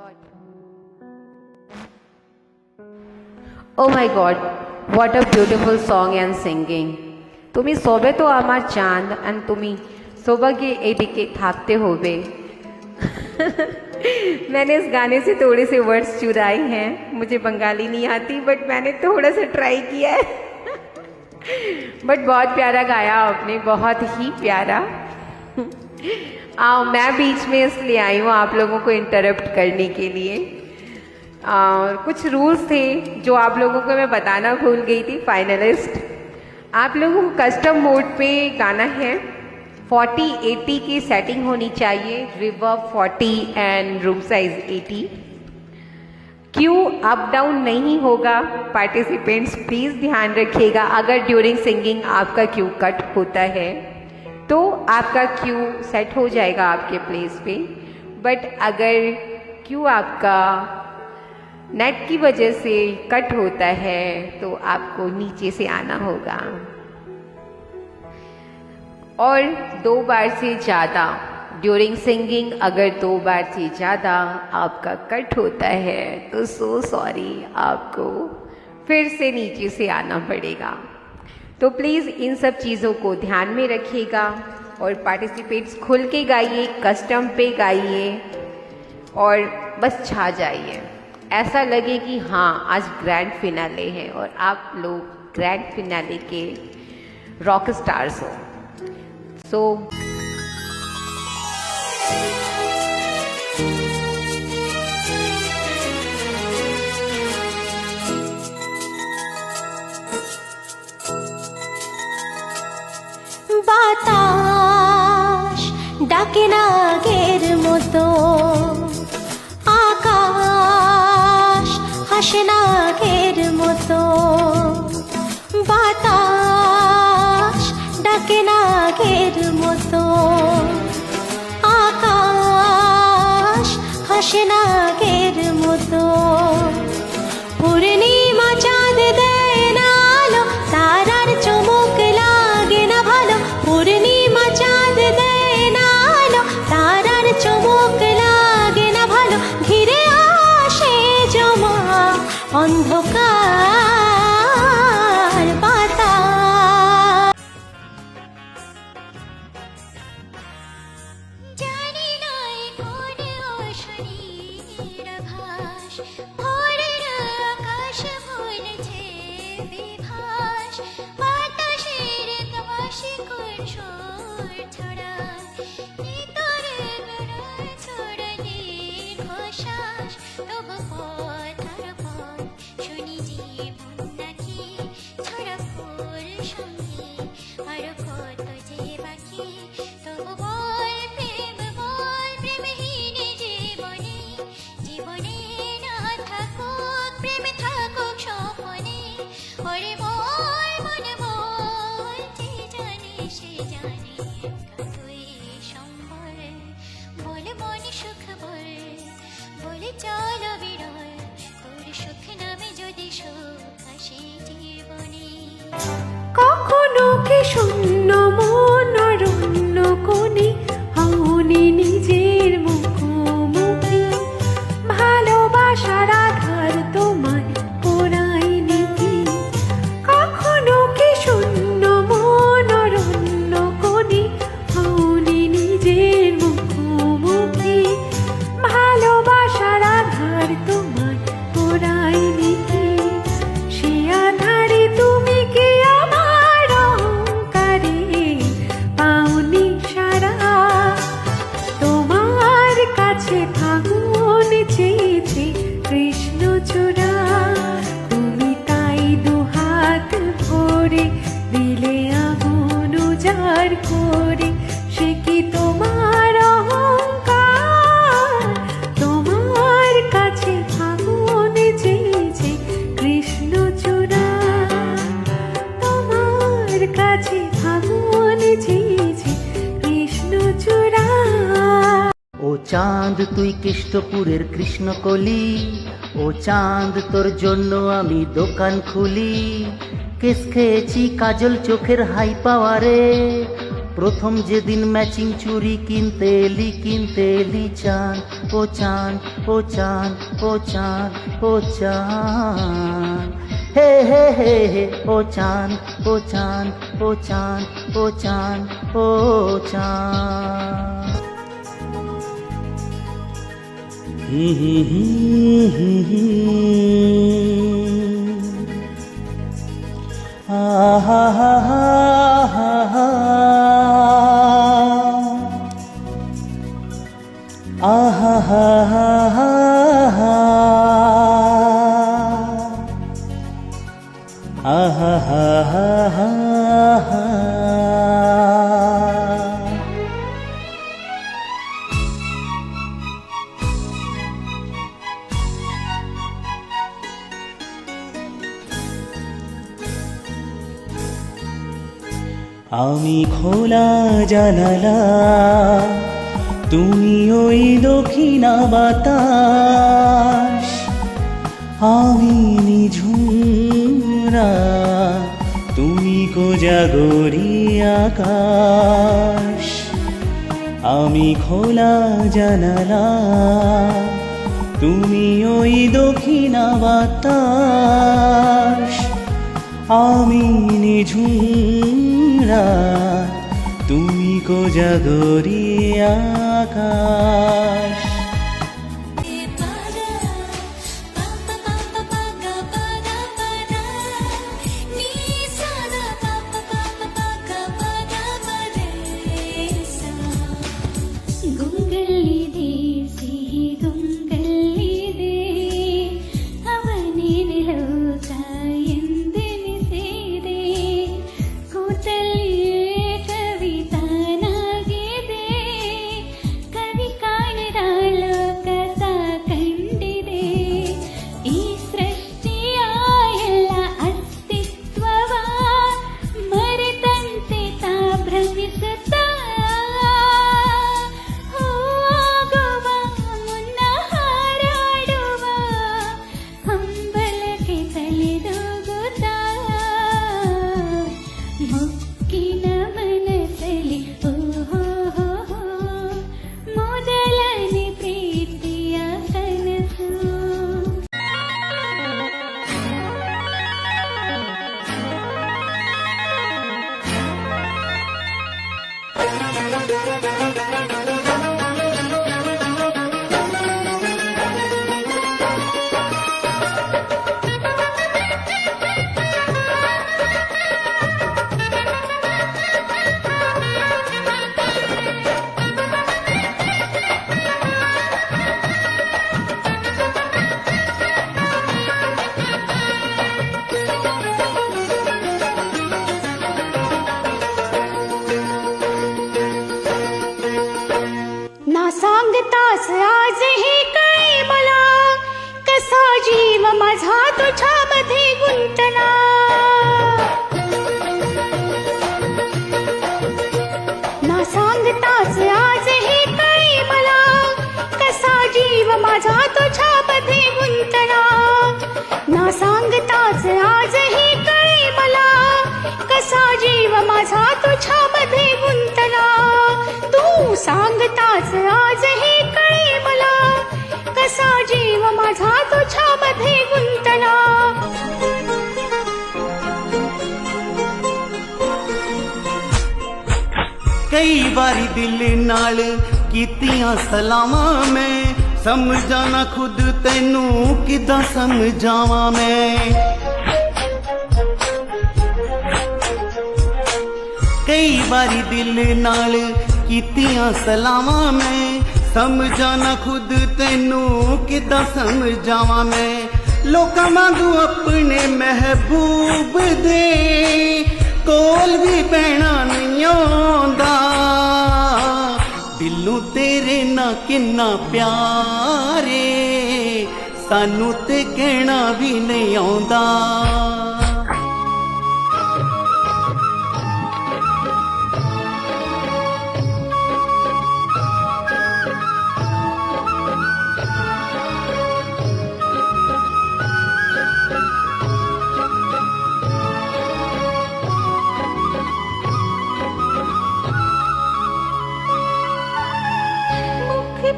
God. Oh my God, what a beautiful song and singing. তুমি সবে তো আমার চাঁদ and তুমি সৌভাগ্যে এদিকে থাকতে হবে। मैंने इस गाने से थोड़े से वर्ड्स चुराए हैं। मुझे बंगाली नहीं आती बट मैंने थोड़ा सा ट्राई किया है। बट बहुत प्यारा गाया आपने, बहुत ही प्यारा। मैं बीच में इसलिए आई हूँ आप लोगों को इंटरप्ट करने के लिए। कुछ रूल्स थे जो आप लोगों को मैं बताना भूल गई थी। फाइनलिस्ट आप लोगों को कस्टम मोड पे गाना है। 40-80 की सेटिंग होनी चाहिए, reverb 40 and room size 80। Q up down नहीं होगा। पार्टिसिपेंट्स प्लीज़ ध्यान रखिएगा, अगर ड्यूरिंग सिंगिंग आपका क्यू कट होता है तो आपका क्यू सेट हो जाएगा आपके प्लेस पे। बट अगर क्यू आपका नेट की वजह से कट होता है तो आपको नीचे से आना होगा। और 2 बार से ज़्यादा ड्यूरिंग सिंगिंग अगर 2 बार से ज़्यादा आपका कट होता है तो सो सॉरी, आपको फिर से नीचे से आना पड़ेगा। तो प्लीज़ इन सब चीज़ों को ध्यान में रखिएगा और पार्टिसिपेट्स खुल के गाइए, कस्टम पे गाइए और बस छा जाइए। ऐसा लगे कि हाँ आज ग्रैंड फिनाले है और आप लोग ग्रैंड फिनाले के रॉक स्टार्स हो। सो বাতাস ডাকে না আগের মতো, আকাশ হাসে না আগের মতো। বাতাস ডাকে না আগের মতো, আকাশ হাসে না আগের মতো। পূর্ণিমা চাঁদ দেয় না আলো, তারার চমক লাগে না ভালো। পূর্ণিমা চাঁদ দেয় না আলো, তারার চমক লাগে না ভালো। ঘিরে আসে জমা অন্ধকার বাতাস। জানি না কোন অশরীর আভাস, ভোরের আকাশ ভুলছে বিভাস। বাতাসের কাশি কোন সুর ছড়ায়, ভিতরের বেড়ায় ছড়ানি খোসাস। তবু পথার পথ শুনি জীবন নাকি ছড়া ফুল সঙ্গে আরো কত যে বাকি। তবু বল প্রেমহীন জীবনে, জীবনে না থাকুক প্রেমে থাকুক স্বপনে। ওরে বল মনে বল, যে জানে সে জানে কতই সম্বল। বলে মনে সুখ বল, বলে চলো বিরল করে সুখ নামে যদি সুখ আসে জীবনে। কখনো কি শূন্য মন অরণ্য কোণে হওনি নিজের মুখোমুখি। ভালোবাসার আধার তোমায় পোড়ায়নি কি? কখনো কি শূন্য মন অরণ্য কোণে হওনি নিজের মুখোমুখি। ভালোবাসার আধার তোমায় পোড়ায়নি কি? সে আধারে তুমি কি আমার অহংকারে পাওনি সারা? তোমার কাছে ফাগুন চেয়েছে কৃষ্ণচূড়া, তুমি তাই দুহাত ভরে দিলে আগুন উজাড় করে। সে কি তোমার অহংকার? তোমার কাছে ফাগুন চেয়েছে কৃষ্ণচূড়া, তোমার কাছে ফাগুন চেয়েছে কৃষ্ণচূড়া। ও চাঁদ তুই কেষ্টপুরের কৃষ্ণকলি, ও চাঁদ তোর জন্য আমি দোকান খুলি। কেস খেয়েছি কাজল চোখের হাই পাওয়ারে, প্রথম যেদিন ম্যাচিং চুড়ি কিনতে এলি চান ও চান ও চান ও চান ও চান, হে হে হে হে ও চান ও চান ও চান ও চান ও চান। হি হি হি হি হি আহা হা হা হা হা আহা হা হা হা হা আহা হা হা হা হা। আমি খোলা জানালা, তুমি ওই দক্ষিণা বাতাস, আমি নিঝুমরা, তুমি কোজাগরি আকাশ। আমি খোলা জানালা, তুমি ওই দক্ষিণা বাতাস, আমি নিঝুমরা, তুমি কোজাগরি আকাশ। सांगतास आज हे कळे मला, कसा जीव माझा तुझ्यामध्ये गुंतला। ना सांगतास आज हे कळे मला, कसा जीव माझा तुझ्यामध्ये गुंतला। ना सांगताच आज हे कळे मला, कसा जीव माझा तुझ्यामध्ये गुंतला। तू सांगताच आज हे कळे मला, कसा जीव माझा तुझ्यामध्ये गुंतला। कई बारी दिल नाल कीतियां सलावां मैं, समझा ना खुद तैनू किदां समझावां मैं। कई बारी दिल नाल कीतियां सलावां मैं, समझा ना खुद तैनू किदां समझावां मैं। लोकां वांगू अपने महबूब दे कोल भी बहना नहीं आंदा, दिलों तेरे ना किन्ना प्यारे, सानू ते कहना भी नहीं आंदा।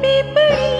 পিঁপড়ি